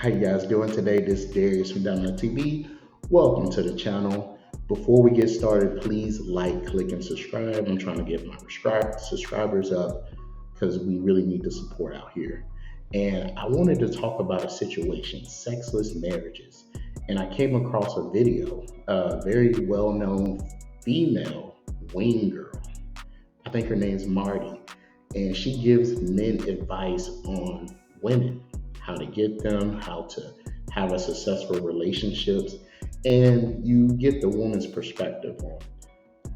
How you guys doing today? This is Darius from Down on TV. Welcome to the channel. Before we get started, please like, click, and subscribe. I'm trying to get my subscribers up because we really need the support out here. And I wanted to talk about a situation, sexless marriages. And I came across a video, a very well-known female wing girl. I think her name's Marty, and she gives men advice on women, how to get them, how to have a successful relationships, and you get the woman's perspective on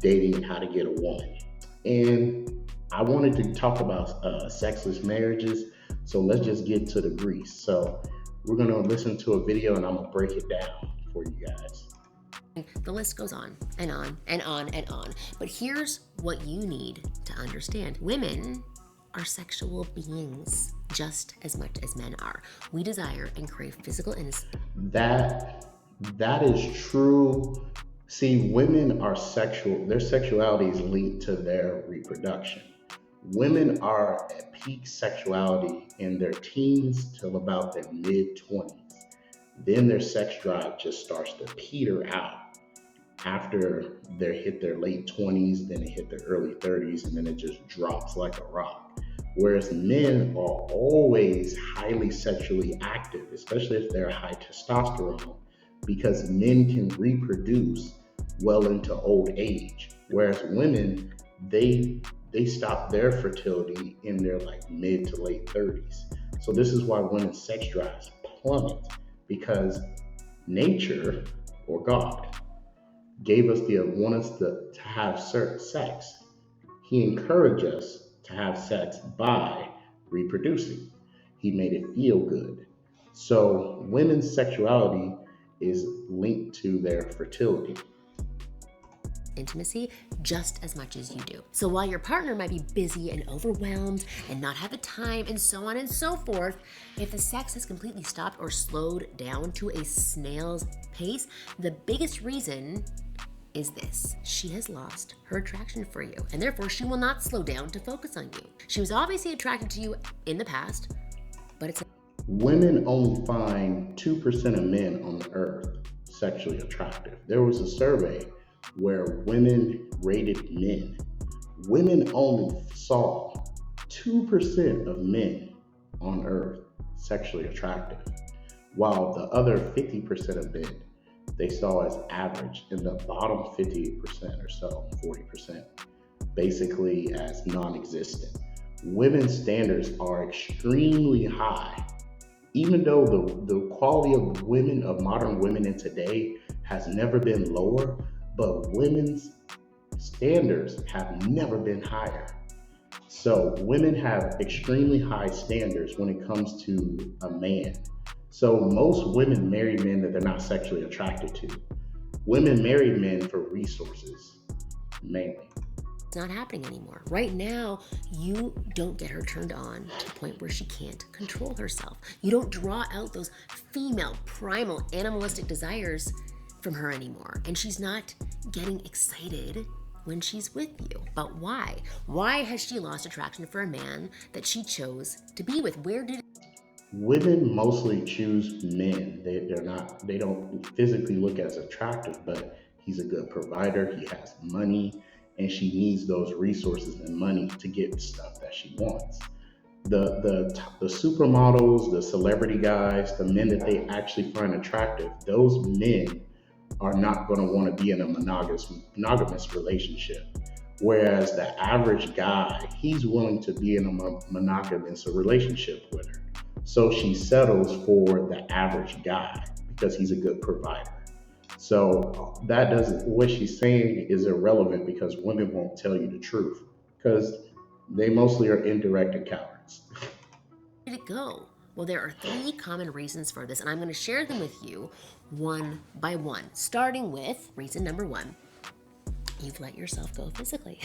dating and how to get a woman. And I wanted to talk about sexless marriages, so let's just get to the grease. So we're gonna listen to a video, and I'm gonna break it down for you guys. The list goes on and on and on and on. But here's what you need to understand. Women are sexual beings just as much as men are. We desire and crave physical innocence. That is true. See, women are sexual. Their sexuality is linked to their reproduction. Women are at peak sexuality in their teens till about their mid-20s. Then their sex drive just starts to peter out after they hit their late 20s, then they hit their early 30s, and then it just drops like a rock. Whereas men are always highly sexually active, especially if they're high testosterone, because men can reproduce well into old age. Whereas women, they stop their fertility in their like mid to late 30s. So this is why women's sex drives plummet, because nature or God gave us want us to have sex. He encouraged us to have sex by reproducing. He made it feel good. So women's sexuality is linked to their fertility. Intimacy just as much as you do. So while your partner might be busy and overwhelmed and not have the time and so on and so forth, if the sex has completely stopped or slowed down to a snail's pace, the biggest reason is this: she has lost her attraction for you, and therefore she will not slow down to focus on you. She was obviously attracted to you in the past, but it's Women only find 2% of men on the earth sexually attractive. There was a survey where women rated men. Women only saw 2% of men on earth sexually attractive, while the other 50% of men they saw as average, in the bottom 50% or so, 40%, basically as non-existent. Women's standards are extremely high, even though the quality of women, of modern women in today, has never been lower, but women's standards have never been higher. So women have extremely high standards when it comes to a man. So most women marry men that they're not sexually attracted to. Women marry men for resources, mainly. not happening anymore. Right now, you don't get her turned on to the point where she can't control herself. You don't draw out those female, primal, animalistic desires from her anymore. And she's not getting excited when she's with you. But why? Why has she lost attraction for a man that she chose to be with? Women mostly choose men. They don't physically look as attractive, but he's a good provider, he has money, and she needs those resources and money to get stuff that she wants. The supermodels, the celebrity guys, the men that they actually find attractive, those men are not going to want to be in a monogamous relationship. Whereas the average guy, he's willing to be in a monogamous relationship with her. So she settles for the average guy because he's a good provider. So that doesn't, what she's saying is irrelevant because women won't tell you the truth because they mostly are indirect and cowards. Where did it go? Well, there are 3 common reasons for this, and I'm going to share them with you one by one, starting with reason number 1. You've let yourself go physically.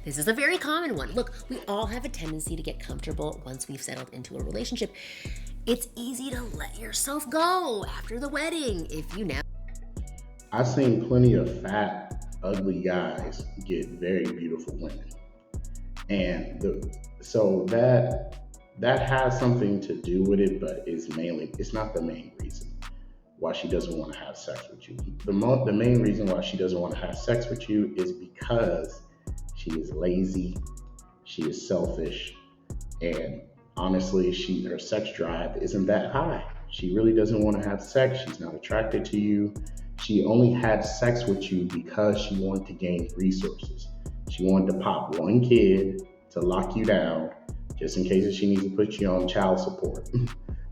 This is a very common one. Look, we all have a tendency to get comfortable once we've settled into a relationship. It's easy to let yourself go after the wedding if you now. I've seen plenty of fat, ugly guys get very beautiful women. And so that That has something to do with it, but it's not the main reason why she doesn't want to have sex with you. The main reason why she doesn't want to have sex with you is because she is lazy, she is selfish, and honestly, her sex drive isn't that high. She really doesn't want to have sex. She's not attracted to you. She only had sex with you because she wanted to gain resources. She wanted to pop one kid to lock you down, just in case she needs to put you on child support.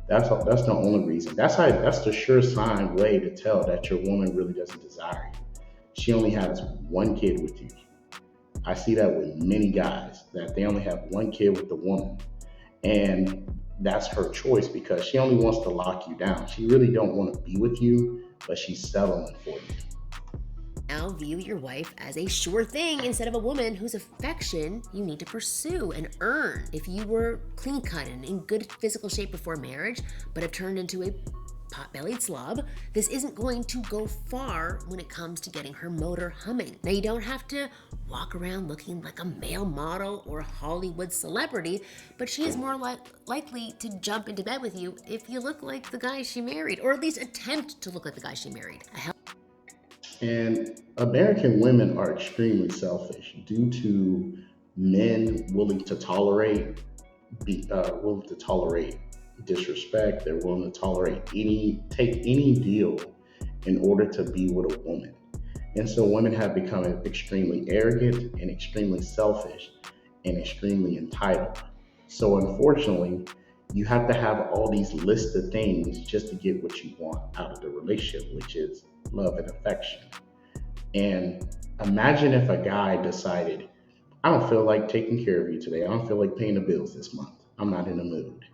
That's the only reason. That's the sure sign way to tell that your woman really doesn't desire you. She only has one kid with you. I see that with many guys that they only have one kid with the woman, and that's her choice because she only wants to lock you down. She really don't want to be with you, but she's settling for you. Now view your wife as a sure thing instead of a woman whose affection you need to pursue and earn. If you were clean cut and in good physical shape before marriage, but have turned into a pot-bellied slob, this isn't going to go far when it comes to getting her motor humming. Now, you don't have to walk around looking like a male model or a Hollywood celebrity, but she is more likely to jump into bed with you if you look like the guy she married, or at least attempt to look like the guy she married. And American women are extremely selfish due to men willing to tolerate disrespect. They're willing to take any deal in order to be with a woman. And so women have become extremely arrogant and extremely selfish and extremely entitled. So unfortunately, you have to have all these lists of things just to get what you want out of the relationship, which is love and affection. And imagine if a guy decided, I don't feel like taking care of you today. I don't feel like paying the bills this month. I'm not in the mood.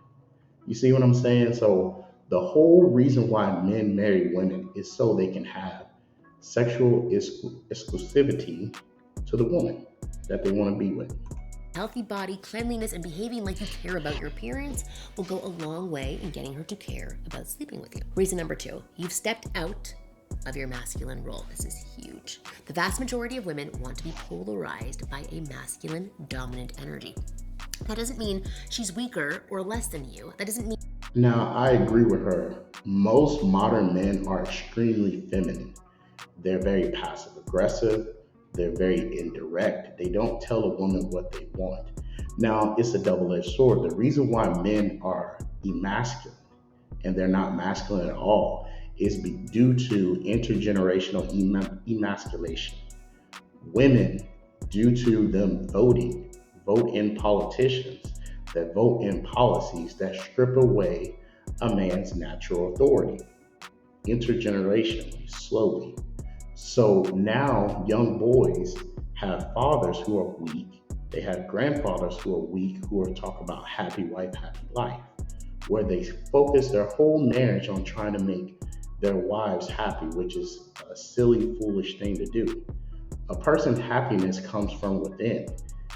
You see what I'm saying? So the whole reason why men marry women is so they can have exclusivity to the woman that they want to be with. Healthy body, cleanliness, and behaving like you care about your appearance will go a long way in getting her to care about sleeping with you. Reason number 2, you've stepped out of your masculine role. This is huge. The vast majority of women want to be polarized by a masculine dominant energy. That doesn't mean she's weaker or less than you. That doesn't mean Now, I agree with her. Most modern men are extremely feminine. They're very passive aggressive. They're very indirect. They don't tell a woman what they want. Now, it's a double edged sword. The reason why men are emasculate and they're not masculine at all is due to intergenerational emasculation. Women, due to them vote in politicians that vote in policies that strip away a man's natural authority intergenerationally, slowly. So now young boys have fathers who are weak. They have grandfathers who are weak, who are talking about happy wife, happy life, where they focus their whole marriage on trying to make their wives happy, which is a silly, foolish thing to do. A person's happiness comes from within.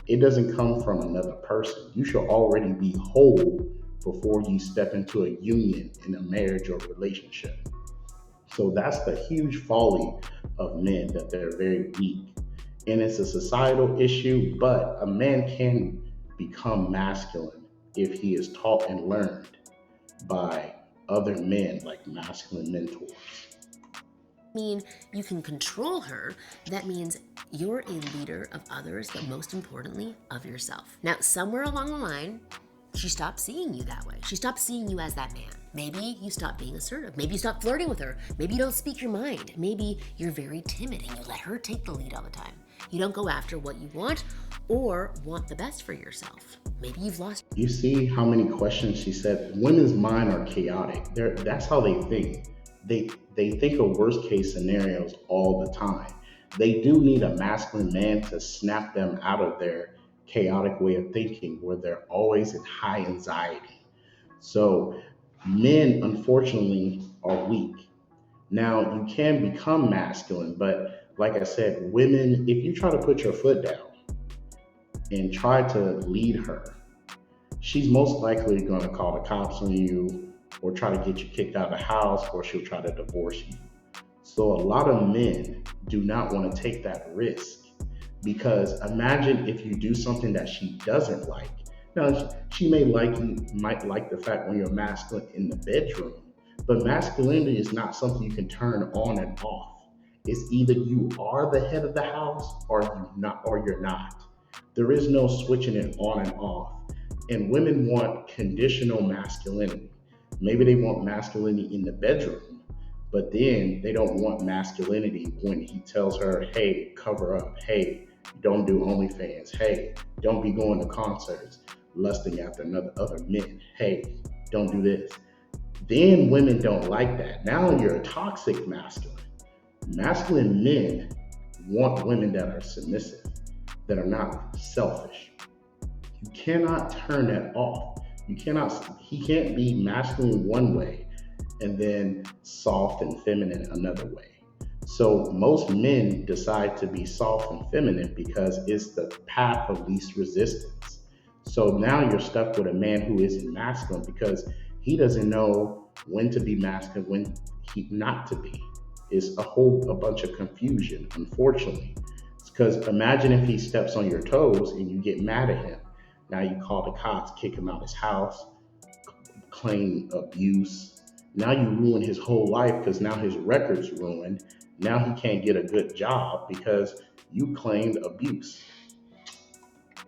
It doesn't come from another person. You should already be whole before you step into a union in a marriage or relationship. So that's the huge folly of men, that they're very weak. And it's a societal issue, but a man can become masculine if he is taught and learned by other men, like masculine mentors. mean you can control her. That means you're a leader of others, but most importantly, of yourself. Now, somewhere along the line, she stopped seeing you that way. She stopped seeing you as that man. Maybe you stopped being assertive. Maybe you stopped flirting with her. Maybe you don't speak your mind. Maybe you're very timid and you let her take the lead all the time. You don't go after what you want or want the best for yourself. Maybe you've lost. You see how many questions she said? Women's mind are chaotic. That's how they think. They think of worst case scenarios all the time. They do need a masculine man to snap them out of their chaotic way of thinking where they're always in high anxiety. So men, unfortunately, are weak. Now, you can become masculine, but like I said, women, if you try to put your foot down and try to lead her, she's most likely going to call the cops on you or try to get you kicked out of the house, or she'll try to divorce you. So a lot of men do not want to take that risk, because imagine if you do something that she doesn't like. Now, she may like you, might like the fact when you're masculine in the bedroom, but masculinity is not something you can turn on and off. It's either you are the head of the house or you not, or you're not. There is no switching it on and off. And women want conditional masculinity. Maybe they want masculinity in the bedroom, but then they don't want masculinity when he tells her, hey, cover up. Hey, don't do OnlyFans. Hey, don't be going to concerts, lusting after other men. Hey, don't do this. Then women don't like that. Now you're a toxic masculine. Masculine men want women that are submissive, that are not selfish. You cannot turn that off. He can't be masculine one way and then soft and feminine another way. So most men decide to be soft and feminine because it's the path of least resistance. So now you're stuck with a man who isn't masculine because he doesn't know when to be masculine, when he not to be. It's a bunch of confusion, unfortunately. Because imagine if he steps on your toes and you get mad at him. Now you call the cops, kick him out of his house, claim abuse. Now you ruin his whole life because now his record's ruined. Now he can't get a good job because you claimed abuse.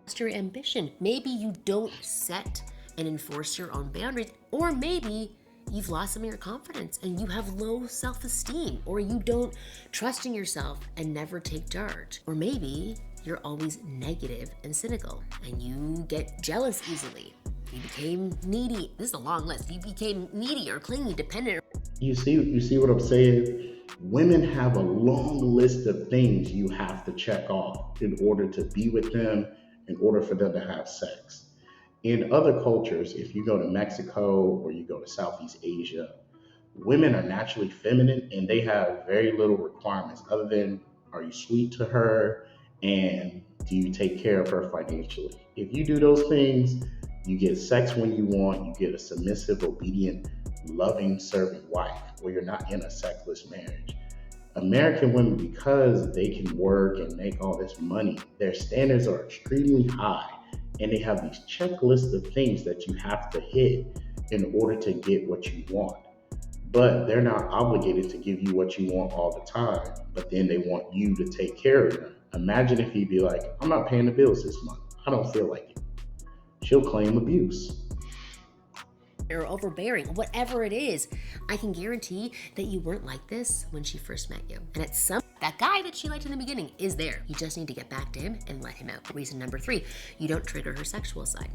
It's your ambition. Maybe you don't set and enforce your own boundaries, or maybe you've lost some of your confidence and you have low self-esteem, or you don't trust in yourself and never take charge, or maybe you're always negative and cynical and you get jealous easily. You became needy. This is a long list. You became needy or clingy, dependent. You see what I'm saying? Women have a long list of things you have to check off in order to be with them, in order for them to have sex. In other cultures, if you go to Mexico or you go to Southeast Asia, women are naturally feminine and they have very little requirements other than, are you sweet to her and do you take care of her financially? If you do those things, you get sex when you want, you get a submissive, obedient, loving, serving wife, where you're not in a sexless marriage. American women, because they can work and make all this money, their standards are extremely high. And they have these checklists of things that you have to hit in order to get what you want. But they're not obligated to give you what you want all the time. But then they want you to take care of them. Imagine if he'd be like, I'm not paying the bills this month. I don't feel like it. She'll claim abuse. Or overbearing, whatever it is, I can guarantee that you weren't like this when she first met you. And that guy that she liked in the beginning is there. You just need to get back to him and let him out. Reason number 3, you don't trigger her sexual side.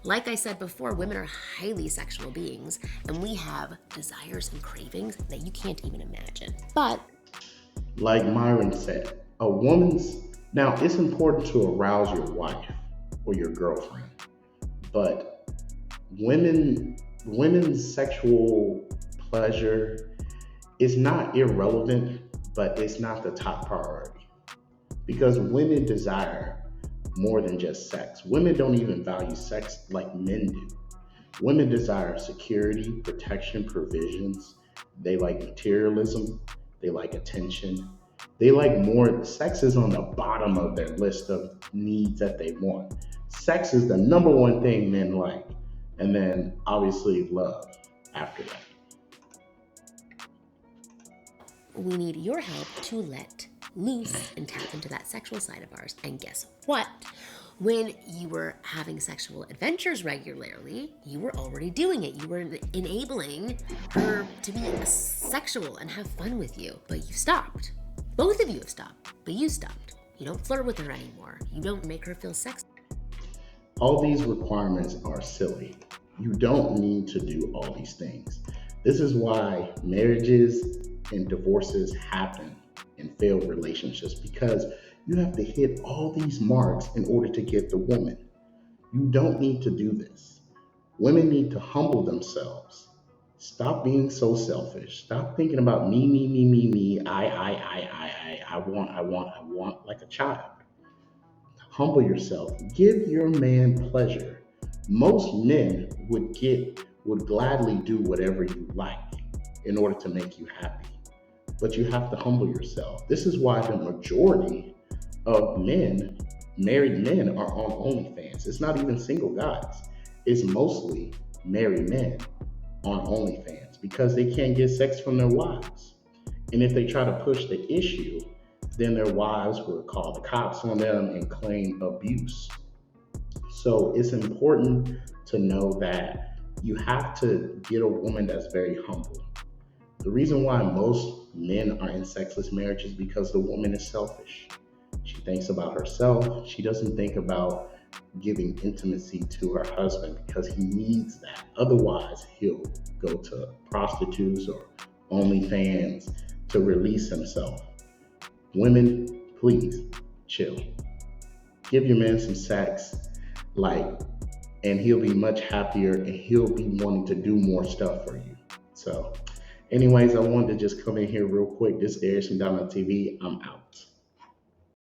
Like I said before, women are highly sexual beings, and we have desires and cravings that you can't even imagine. But like Myron said, now it's important to arouse your wife or your girlfriend, but women's sexual pleasure is not irrelevant, but it's not the top priority because women desire more than just sex. Women don't even value sex like men do. Women desire security, protection, provisions. They like materialism. They like attention. They like more. Sex is on the bottom of their list of needs that they want. Sex is the number one thing men like. And then obviously love after that. we need your help to let loose and tap into that sexual side of ours. And guess what? When you were having sexual adventures regularly, you were already doing it. You were enabling her to be sexual and have fun with you, but you've stopped. Both of you have stopped, but you stopped. You don't flirt with her anymore. You don't make her feel sexy. All these requirements are silly. You don't need to do all these things. This is why marriages and divorces happen in failed relationships, because you have to hit all these marks in order to get the woman. You don't need to do this. Women need to humble themselves. Stop being so selfish. Stop thinking about me, I want like a child. Humble yourself. Give your man pleasure. Most men would gladly do whatever you like in order to make you happy. But you have to humble yourself. This is why the majority of men married men are on OnlyFans. It's not even single guys. It's mostly married men on OnlyFans because they can't get sex from their wives. And if they try to push the issue, then their wives will call the cops on them and claim abuse. So it's important to know that you have to get a woman that's very humble. The reason why most men are in sexless marriage is because the woman is selfish. She thinks about herself. She doesn't think about giving intimacy to her husband because he needs that. Otherwise, he'll go to prostitutes or OnlyFans to release himself. Women, please chill. Give your man some sex, like, and he'll be much happier and he'll be wanting to do more stuff for you. So, anyways, I wanted to just come in here real quick. This is Erickson Down on TV. I'm out.